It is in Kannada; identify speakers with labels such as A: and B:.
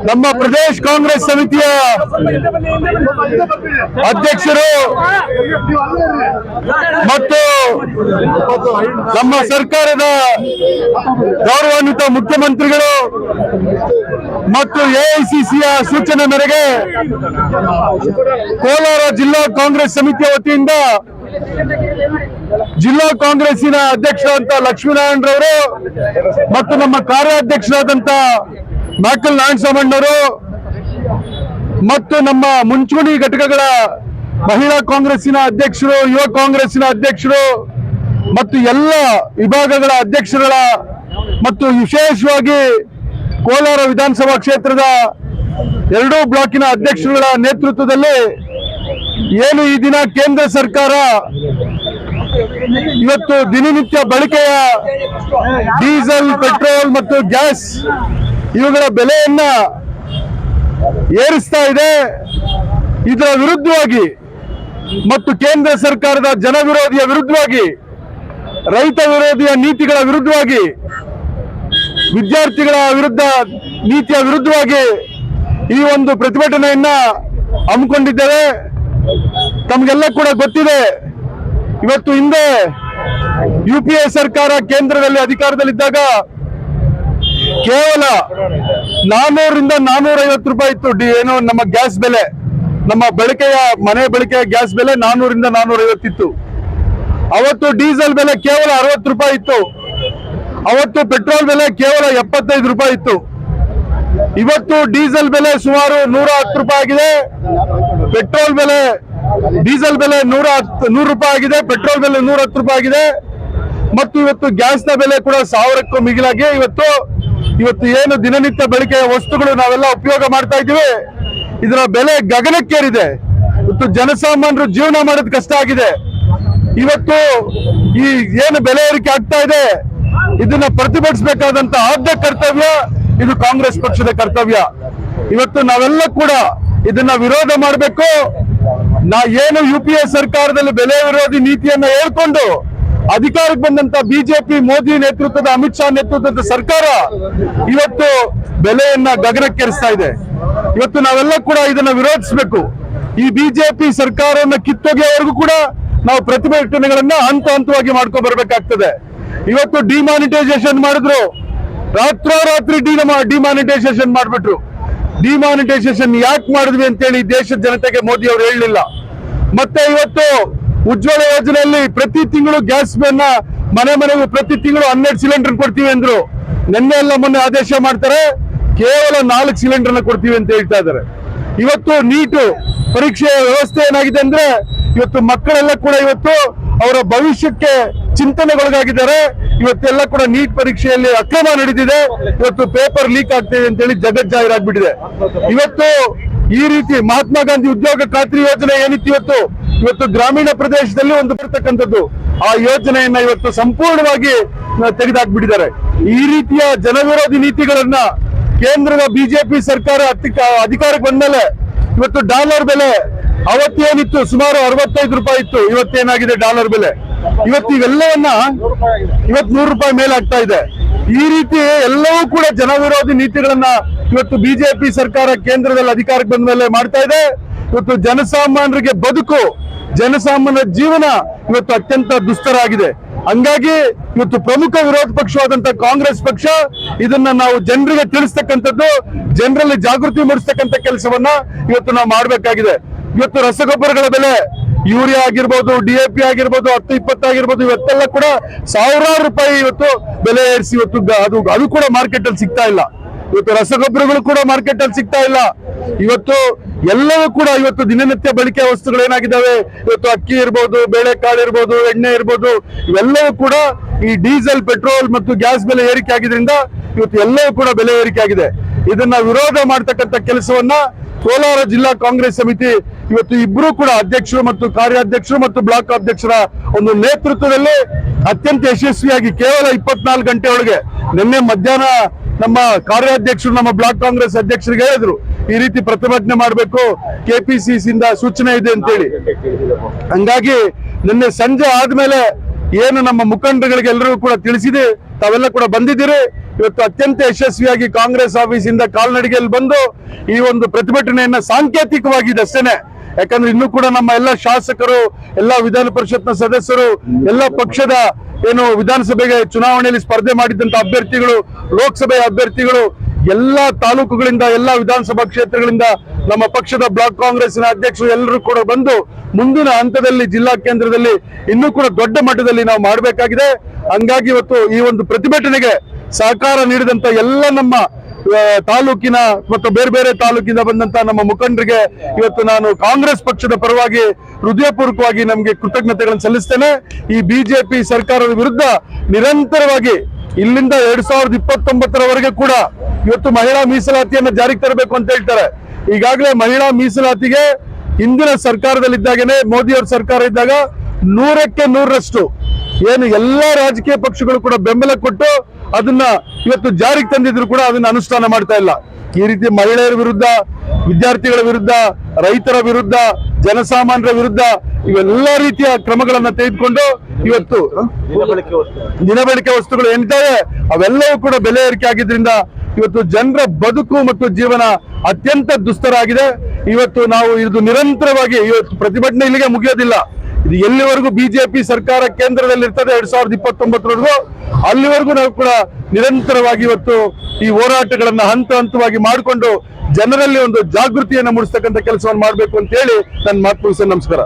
A: ನಮ್ಮ ಪ್ರದೇಶ ಕಾಂಗ್ರೆಸ್ ಸಮಿತಿಯ ಅಧ್ಯಕ್ಷರು ಮತ್ತು ನಮ್ಮ ಸರ್ಕಾರದ ಗೌರವಾನ್ವಿತ ಮುಖ್ಯಮಂತ್ರಿಗಳು ಮತ್ತು ಎಐಸಿಸಿಯ ಸೂಚನೆ ಮೇರೆಗೆ ಕೋಲಾರ ಜಿಲ್ಲಾ ಕಾಂಗ್ರೆಸ್ ಸಮಿತಿಯ ವತಿಯಿಂದ ಜಿಲ್ಲಾ ಕಾಂಗ್ರೆಸ್ಸಿನ ಅಧ್ಯಕ್ಷರಾದಂತ ಲಕ್ಷ್ಮೀನಾರಾಯಣರವರು ಮತ್ತು ನಮ್ಮ ಕಾರ್ಯಾಧ್ಯಕ್ಷರಾದಂತ ಮ್ಯಾಕಲ್ ನಾರಾಯಣಸ್ವಾಮಣ್ಣವರು ಮತ್ತು ನಮ್ಮ ಮುಂಚೂಣಿ ಘಟಕಗಳ ಮಹಿಳಾ ಕಾಂಗ್ರೆಸ್ಸಿನ ಅಧ್ಯಕ್ಷರು, ಯುವ ಕಾಂಗ್ರೆಸ್ಸಿನ ಅಧ್ಯಕ್ಷರು ಮತ್ತು ಎಲ್ಲ ವಿಭಾಗಗಳ ಅಧ್ಯಕ್ಷರುಗಳ ಮತ್ತು ವಿಶೇಷವಾಗಿ ಕೋಲಾರ ವಿಧಾನಸಭಾ ಕ್ಷೇತ್ರದ ಎರಡೂ ಬ್ಲಾಕಿನ ಅಧ್ಯಕ್ಷರುಗಳ ನೇತೃತ್ವದಲ್ಲಿ ಏನು ಈ ದಿನ ಕೇಂದ್ರ ಸರ್ಕಾರ ಇವತ್ತು ದಿನನಿತ್ಯ ಬಳಕೆಯ ಡೀಸೆಲ್, ಪೆಟ್ರೋಲ್ ಮತ್ತು ಗ್ಯಾಸ್ ಇವುಗಳ ಬೆಲೆಯನ್ನ ಏರಿಸ್ತಾ ಇದೆ. ಇದರ ವಿರುದ್ಧವಾಗಿ ಮತ್ತು ಕೇಂದ್ರ ಸರ್ಕಾರದ ಜನ ವಿರೋಧಿಯ ವಿರುದ್ಧವಾಗಿ, ರೈತ ವಿರೋಧಿಯ ನೀತಿಗಳ ವಿರುದ್ಧವಾಗಿ, ವಿದ್ಯಾರ್ಥಿಗಳ ವಿರುದ್ಧ ನೀತಿಯ ವಿರುದ್ಧವಾಗಿ ಈ ಒಂದು ಪ್ರತಿಭಟನೆಯನ್ನ ಹಮ್ಮಿಕೊಂಡಿದ್ದೇವೆ. ತಮಗೆಲ್ಲ ಕೂಡ ಗೊತ್ತಿದೆ, ಇವತ್ತು ಹಿಂದೆ ಯುಪಿಎ ಸರ್ಕಾರ ಕೇಂದ್ರದಲ್ಲಿ ಅಧಿಕಾರದಲ್ಲಿದ್ದಾಗ ಕೇವಲ 400 ರಿಂದ 450 ರೂಪಾಯಿ ಇತ್ತು ಏನು ನಮ್ಮ ಗ್ಯಾಸ್ ಬೆಲೆ. ನಮ್ಮ ಬಳಕೆಯ ಮನೆ ಬಳಕೆಯ ಗ್ಯಾಸ್ ಬೆಲೆ 400 ರಿಂದ 450 ಇತ್ತು. ಅವತ್ತು ಡೀಸೆಲ್ ಬೆಲೆ ಕೇವಲ 60 ರೂಪಾಯಿ ಇತ್ತು. ಅವತ್ತು ಪೆಟ್ರೋಲ್ ಬೆಲೆ ಕೇವಲ 75 ರೂಪಾಯಿ ಇತ್ತು. ಇವತ್ತು ಡೀಸೆಲ್ ಬೆಲೆ ಸುಮಾರು 110 ರೂಪಾಯಿ ಆಗಿದೆ. ಪೆಟ್ರೋಲ್ ಬೆಲೆ ಡೀಸೆಲ್ ಬೆಲೆ 100 ರೂಪಾಯಿ ಆಗಿದೆ. ಪೆಟ್ರೋಲ್ ಬೆಲೆ 110 ರೂಪಾಯಿ ಆಗಿದೆ. ಮತ್ತು ಇವತ್ತು ಗ್ಯಾಸ್ನ ಬೆಲೆ ಕೂಡ 1000ಕ್ಕೂ ಮಿಗಿಲಾಗಿ ಇವತ್ತು ಏನು ದಿನನಿತ್ಯ ಬಳಕೆಯ ವಸ್ತುಗಳು ನಾವೆಲ್ಲ ಉಪಯೋಗ ಮಾಡ್ತಾ ಇದ್ದೀವಿ, ಇದರ ಬೆಲೆ ಗಗನಕ್ಕೇರಿದೆ. ಇವತ್ತು ಜನಸಾಮಾನ್ಯರು ಜೀವನ ಮಾಡೋದು ಕಷ್ಟ ಆಗಿದೆ. ಇವತ್ತು ಈ ಏನು ಬೆಲೆ ಏರಿಕೆ ಆಗ್ತಾ ಇದೆ, ಇದನ್ನ ಪ್ರತಿಭಟಿಸಬೇಕಾದಂತ ಆದ್ಯ ಕರ್ತವ್ಯ ಇದು ಕಾಂಗ್ರೆಸ್ ಪಕ್ಷದ ಕರ್ತವ್ಯ. ಇವತ್ತು ನಾವೆಲ್ಲ ಕೂಡ ಇದನ್ನ ವಿರೋಧ ಮಾಡಬೇಕು. ಏನು ಯುಪಿಎ ಸರ್ಕಾರದಲ್ಲಿ ಬೆಲೆ ವಿರೋಧಿ ನೀತಿಯನ್ನ ಹೇಳ್ಕೊಂಡು ಅಧಿಕಾರಕ್ಕೆ ಬಂದಂತ ಬಿಜೆಪಿ, ಮೋದಿ ನೇತೃತ್ವದ, ಅಮಿತ್ ಶಾ ನೇತೃತ್ವದ ಸರ್ಕಾರ ಇವತ್ತು ಬೆಲೆಯನ್ನ ಗಗನಕ್ಕೇರಿಸ್ತಾ ಇದೆ. ಇವತ್ತು ನಾವೆಲ್ಲ ಕೂಡ ಇದನ್ನ ವಿರೋಧಿಸಬೇಕು. ಈ ಬಿಜೆಪಿ ಸರ್ಕಾರವನ್ನ ಕಿತ್ತೊಗೆಯವರೆಗೂ ಕೂಡ ನಾವು ಪ್ರತಿಭಟನೆಗಳನ್ನ ಹಂತವಾಗಿ ಮಾಡ್ಕೊಂಡು ಬರ್ಬೇಕಾಗ್ತದೆ. ಇವತ್ತು ಡಿಮಾನಿಟೈಸೇಷನ್ ಮಾಡಿದ್ರು, ರಾತ್ರೋರಾತ್ರಿ ಡಿಮಾನಿಟೈಸೇಷನ್ ಮಾಡ್ಬಿಟ್ರು. ಡಿಮಾನಿಟೈಸೇಷನ್ ಯಾಕೆ ಮಾಡಿದ್ವಿ ಅಂತೇಳಿ ದೇಶದ ಜನತೆಗೆ ಮೋದಿ ಅವರು ಹೇಳಲಿಲ್ಲ. ಮತ್ತೆ ಇವತ್ತು ಉಜ್ವಲ ಯೋಜನೆಯಲ್ಲಿ ಪ್ರತಿ ತಿಂಗಳು ಗ್ಯಾಸ್ ಮನೆಗೂ ಪ್ರತಿ ತಿಂಗಳು 12 ಸಿಲಿಂಡರ್ ಕೊಡ್ತೀವಿ ಅಂದ್ರು. ನಿನ್ನೆ ಎಲ್ಲ ಮೊನ್ನೆ ಆದೇಶ ಮಾಡ್ತಾರೆ, ಕೇವಲ 4 ಸಿಲಿಂಡರ್ನ ಕೊಡ್ತೀವಿ ಅಂತ ಹೇಳ್ತಾ ಇದ್ದಾರೆ. ಇವತ್ತು ನೀಟು ಪರೀಕ್ಷೆಯ ವ್ಯವಸ್ಥೆ ಏನಾಗಿದೆ ಅಂದ್ರೆ, ಇವತ್ತು ಮಕ್ಕಳೆಲ್ಲ ಕೂಡ ಇವತ್ತು ಅವರ ಭವಿಷ್ಯಕ್ಕೆ ಚಿಂತನೆಗೊಳಗಾಗಿದ್ದಾರೆ. ಇವತ್ತೆಲ್ಲ ಕೂಡ ನೀಟ್ ಪರೀಕ್ಷೆಯಲ್ಲಿ ಅಕ್ರಮ ನಡೆದಿದೆ. ಇವತ್ತು ಪೇಪರ್ ಲೀಕ್ ಆಗ್ತಿದೆ ಅಂತೇಳಿ ಜಗಜ್ಜಾಹೀರಾಗ್ಬಿಟ್ಟಿದೆ. ಇವತ್ತು ಈ ರೀತಿ ಮಹಾತ್ಮ ಗಾಂಧಿ ಉದ್ಯೋಗ ಖಾತ್ರಿ ಯೋಜನೆ ಏನಿತ್ತು ಇವತ್ತು ಗ್ರಾಮೀಣ ಪ್ರದೇಶದಲ್ಲಿ ಒಂದು ಬರ್ತಕ್ಕಂಥದ್ದು, ಆ ಯೋಜನೆಯನ್ನ ಇವತ್ತು ಸಂಪೂರ್ಣವಾಗಿ ತೆಗೆದುಹಾಕ್ಬಿಟ್ಟಿದ್ದಾರೆ. ಈ ರೀತಿಯ ಜನವಿರೋಧಿ ನೀತಿಗಳನ್ನ ಕೇಂದ್ರದ ಬಿಜೆಪಿ ಸರ್ಕಾರ ಅಧಿಕಾರಕ್ಕೆ ಬಂದ್ಮೇಲೆ ಇವತ್ತು ಡಾಲರ್ ಬೆಲೆ ಅವತ್ತೇನಿತ್ತು ಸುಮಾರು 65 ರೂಪಾಯಿ ಇತ್ತು, ಇವತ್ತೇನಾಗಿದೆ ಡಾಲರ್ ಬೆಲೆ, ಇವತ್ತು ಇವೆಲ್ಲವನ್ನ ಇವತ್ತು 100 ರೂಪಾಯಿ ಮೇಲೆ ಆಗ್ತಾ ಇದೆ. ಈ ರೀತಿ ಎಲ್ಲವೂ ಕೂಡ ಜನವಿರೋಧಿ ನೀತಿಗಳನ್ನ ಇವತ್ತು ಬಿಜೆಪಿ ಸರ್ಕಾರ ಕೇಂದ್ರದಲ್ಲಿ ಅಧಿಕಾರಕ್ಕೆ ಬಂದ ಮೇಲೆ ಮಾಡ್ತಾ ಇದೆ. ಇವತ್ತು ಜನಸಾಮಾನ್ಯರಿಗೆ ಬದುಕು, ಜನಸಾಮಾನ್ಯರ ಜೀವನ ಇವತ್ತು ಅತ್ಯಂತ ದುಸ್ತರ ಆಗಿದೆ. ಹಂಗಾಗಿ ಇವತ್ತು ಪ್ರಮುಖ ವಿರೋಧ ಪಕ್ಷವಾದಂತ ಕಾಂಗ್ರೆಸ್ ಪಕ್ಷ ಇದನ್ನ ನಾವು ಜನರಿಗೆ ತಿಳಿಸ್ತಕ್ಕಂಥದ್ದು, ಜನರಲ್ಲಿ ಜಾಗೃತಿ ಮೂಡಿಸ್ತಕ್ಕಂಥ ಕೆಲಸವನ್ನ ಇವತ್ತು ನಾವು ಮಾಡಬೇಕಾಗಿದೆ. ಇವತ್ತು ರಸಗೊಬ್ಬರಗಳ ಬೆಲೆ ಯೂರಿಯಾ ಆಗಿರ್ಬೋದು, DAP ಆಗಿರ್ಬೋದು, 10-20 ಆಗಿರ್ಬೋದು, ಇವತ್ತೆಲ್ಲ ಕೂಡ ಸಾವಿರಾರು ರೂಪಾಯಿ ಇವತ್ತು ಬೆಲೆ ಏರಿಸಿ ಇವತ್ತು ಅದು ಕೂಡ ಮಾರ್ಕೆಟ್ ಅಲ್ಲಿ ಸಿಗ್ತಾ ಇಲ್ಲ. ಇವತ್ತು ರಸಗೊಬ್ಬರಗಳು ಕೂಡ ಮಾರ್ಕೆಟ್ ಅಲ್ಲಿ ಸಿಗ್ತಾ ಇಲ್ಲ. ಇವತ್ತು ಎಲ್ಲವೂ ಕೂಡ ಇವತ್ತು ದಿನನಿತ್ಯ ಬಳಕೆ ವಸ್ತುಗಳು ಏನಾಗಿದ್ದಾವೆ, ಇವತ್ತು ಅಕ್ಕಿ ಇರ್ಬೋದು, ಬೇಳೆಕಾಳು ಇರ್ಬೋದು, ಎಣ್ಣೆ ಇರ್ಬೋದು, ಇವೆಲ್ಲವೂ ಕೂಡ ಈ ಡೀಸೆಲ್, ಪೆಟ್ರೋಲ್ ಮತ್ತು ಗ್ಯಾಸ್ ಬೆಲೆ ಏರಿಕೆ ಆಗಿದ್ರಿಂದ ಇವತ್ತು ಎಲ್ಲವೂ ಕೂಡ ಬೆಲೆ ಏರಿಕೆ ಆಗಿದೆ. ಇದನ್ನ ವಿರೋಧ ಮಾಡ್ತಕ್ಕಂಥ ಕೆಲಸವನ್ನ ಕೋಲಾರ ಜಿಲ್ಲಾ ಕಾಂಗ್ರೆಸ್ ಸಮಿತಿ ಇವತ್ತು ಇಬ್ರು ಕೂಡ ಅಧ್ಯಕ್ಷರು ಮತ್ತು ಕಾರ್ಯಾಧ್ಯಕ್ಷರು ಮತ್ತು ಬ್ಲಾಕ್ ಅಧ್ಯಕ್ಷರ ಒಂದು ನೇತೃತ್ವದಲ್ಲಿ ಅತ್ಯಂತ ಯಶಸ್ವಿಯಾಗಿ ಕೇವಲ 24 ಗಂಟೆ ಒಳಗೆ ನಿನ್ನೆ ಮಧ್ಯಾಹ್ನ ನಮ್ಮ ಕಾರ್ಯಾಧ್ಯಕ್ಷರು ನಮ್ಮ ಬ್ಲಾಕ್ ಕಾಂಗ್ರೆಸ್ ಅಧ್ಯಕ್ಷರಿಗೆ ಹೇಳಿದ್ರು, ಈ ರೀತಿ ಪ್ರತಿಭಟನೆ ಮಾಡಬೇಕು, KPCC ಇಂದ ಸೂಚನೆ ಇದೆ ಅಂತೇಳಿ. ಹಂಗಾಗಿ ನಿನ್ನೆ ಸಂಜೆ ಆದ್ಮೇಲೆ ಏನು ನಮ್ಮ ಮುಖಂಡರುಗಳಿಗೆ ಎಲ್ಲರಿಗೂ ಕೂಡ ತಿಳಿಸಿದೆ, ತಾವೆಲ್ಲ ಕೂಡ ಬಂದಿದ್ದೀರಿ. ಇವತ್ತು ಅತ್ಯಂತ ಯಶಸ್ವಿಯಾಗಿ ಕಾಂಗ್ರೆಸ್ ಆಫೀಸ್ ಇಂದ ಕಾಲ್ನಡಿಗೆಯಲ್ಲಿ ಬಂದು ಈ ಒಂದು ಪ್ರತಿಭಟನೆಯನ್ನ ಸಾಂಕೇತಿಕವಾಗಿದೆ ಅಷ್ಟೇನೆ. ಯಾಕಂದ್ರೆ ಇನ್ನೂ ಕೂಡ ನಮ್ಮ ಎಲ್ಲ ಶಾಸಕರು, ಎಲ್ಲ ವಿಧಾನ ಪರಿಷತ್ನ ಸದಸ್ಯರು, ಎಲ್ಲ ಪಕ್ಷದ ಏನು ವಿಧಾನಸಭೆಗೆ ಚುನಾವಣೆಯಲ್ಲಿ ಸ್ಪರ್ಧೆ ಮಾಡಿದಂತ ಅಭ್ಯರ್ಥಿಗಳು, ಲೋಕಸಭೆಯ ಅಭ್ಯರ್ಥಿಗಳು, ಎಲ್ಲಾ ತಾಲೂಕುಗಳಿಂದ, ಎಲ್ಲಾ ವಿಧಾನಸಭಾ ಕ್ಷೇತ್ರಗಳಿಂದ ನಮ್ಮ ಪಕ್ಷದ ಬ್ಲಾಕ್ ಕಾಂಗ್ರೆಸ್ನ ಅಧ್ಯಕ್ಷರು ಎಲ್ಲರೂ ಕೂಡ ಬಂದು ಮುಂದಿನ ಹಂತದಲ್ಲಿ ಜಿಲ್ಲಾ ಕೇಂದ್ರದಲ್ಲಿ ಇನ್ನೂ ಕೂಡ ದೊಡ್ಡ ಮಟ್ಟದಲ್ಲಿ ನಾವು ಮಾಡಬೇಕಾಗಿದೆ. ಹಂಗಾಗಿ ಇವತ್ತು ಈ ಒಂದು ಪ್ರತಿಭಟನೆಗೆ ಸಹಕಾರ ನೀಡಿದಂತ ಎಲ್ಲ ನಮ್ಮ ತಾಲೂಕಿನ ಮತ್ತು ಬೇರೆ ಬೇರೆ ತಾಲೂಕಿಂದ ಬಂದಂತ ನಮ್ಮ ಮುಖಂಡರಿಗೆ ಇವತ್ತು ನಾನು ಕಾಂಗ್ರೆಸ್ ಪಕ್ಷದ ಪರವಾಗಿ ಹೃದಯಪೂರ್ವಕವಾಗಿ ನಮಗೆ ಕೃತಜ್ಞತೆಗಳನ್ನು ಸಲ್ಲಿಸ್ತೇನೆ. ಈ ಬಿಜೆಪಿ ಸರ್ಕಾರದ ವಿರುದ್ಧ ನಿರಂತರವಾಗಿ ಇಲ್ಲಿಂದ 2029ರವರೆಗೆ ಕೂಡ ಇವತ್ತು ಮಹಿಳಾ ಮೀಸಲಾತಿಯನ್ನು ಜಾರಿಗೆ ತರಬೇಕು ಅಂತ ಹೇಳ್ತಾರೆ. ಈಗಾಗಲೇ ಮಹಿಳಾ ಮೀಸಲಾತಿಗೆ ಹಿಂದಿನ ಸರ್ಕಾರದಲ್ಲಿದ್ದಾಗನೇ ಮೋದಿಯವರ ಸರ್ಕಾರ ಇದ್ದಾಗ 100ಕ್ಕೆ 100ರಷ್ಟು ಏನು ಎಲ್ಲಾ ರಾಜಕೀಯ ಪಕ್ಷಗಳು ಕೂಡ ಬೆಂಬಲ ಕೊಟ್ಟು ಅದನ್ನ ಇವತ್ತು ಜಾರಿಗೆ ತಂದಿದ್ರು ಕೂಡ ಅದನ್ನ ಅನುಷ್ಠಾನ ಮಾಡ್ತಾ ಇಲ್ಲ. ಈ ರೀತಿ ಮಹಿಳೆಯರ ವಿರುದ್ಧ, ವಿದ್ಯಾರ್ಥಿಗಳ ವಿರುದ್ಧ, ರೈತರ ವಿರುದ್ಧ, ಜನಸಾಮಾನ್ಯರ ವಿರುದ್ಧ ಇವೆಲ್ಲ ರೀತಿಯ ಕ್ರಮಗಳನ್ನ ತೆಗೆದುಕೊಂಡು ಇವತ್ತು ದಿನಬಳಕೆ ವಸ್ತುಗಳು ಏನಿದ್ದಾವೆ ಅವೆಲ್ಲವೂ ಕೂಡ ಬೆಲೆ ಏರಿಕೆ ಆಗಿದ್ರಿಂದ ಇವತ್ತು ಜನರ ಬದುಕು ಮತ್ತು ಜೀವನ ಅತ್ಯಂತ ದುಸ್ತರ ಆಗಿದೆ. ಇವತ್ತು ನಾವು ಇದು ನಿರಂತರವಾಗಿ ಇವತ್ತು ಪ್ರತಿಭಟನೆ ಇಲ್ಲಿಗೆ ಮುಗಿಯೋದಿಲ್ಲ. ಇದು ಎಲ್ಲಿವರೆಗೂ ಬಿಜೆಪಿ ಸರ್ಕಾರ ಕೇಂದ್ರದಲ್ಲಿ ಇರ್ತದೆ 2029ರವರೆಗೂ, ಅಲ್ಲಿವರೆಗೂ ನಾವು ಕೂಡ ನಿರಂತರವಾಗಿ ಇವತ್ತು ಈ ಹೋರಾಟಗಳನ್ನ ಹಂತ ಹಂತವಾಗಿ ಮಾಡಿಕೊಂಡು ಜನರಲ್ಲಿ ಒಂದು ಜಾಗೃತಿಯನ್ನು ಮೂಡಿಸ್ತಕ್ಕಂಥ ಕೆಲಸವನ್ನು ಮಾಡಬೇಕು ಅಂತ ಹೇಳಿ ನನ್ನ ಮಾತು ಮುಗಿಸ್ತೇನೆ. ನಮಸ್ಕಾರ.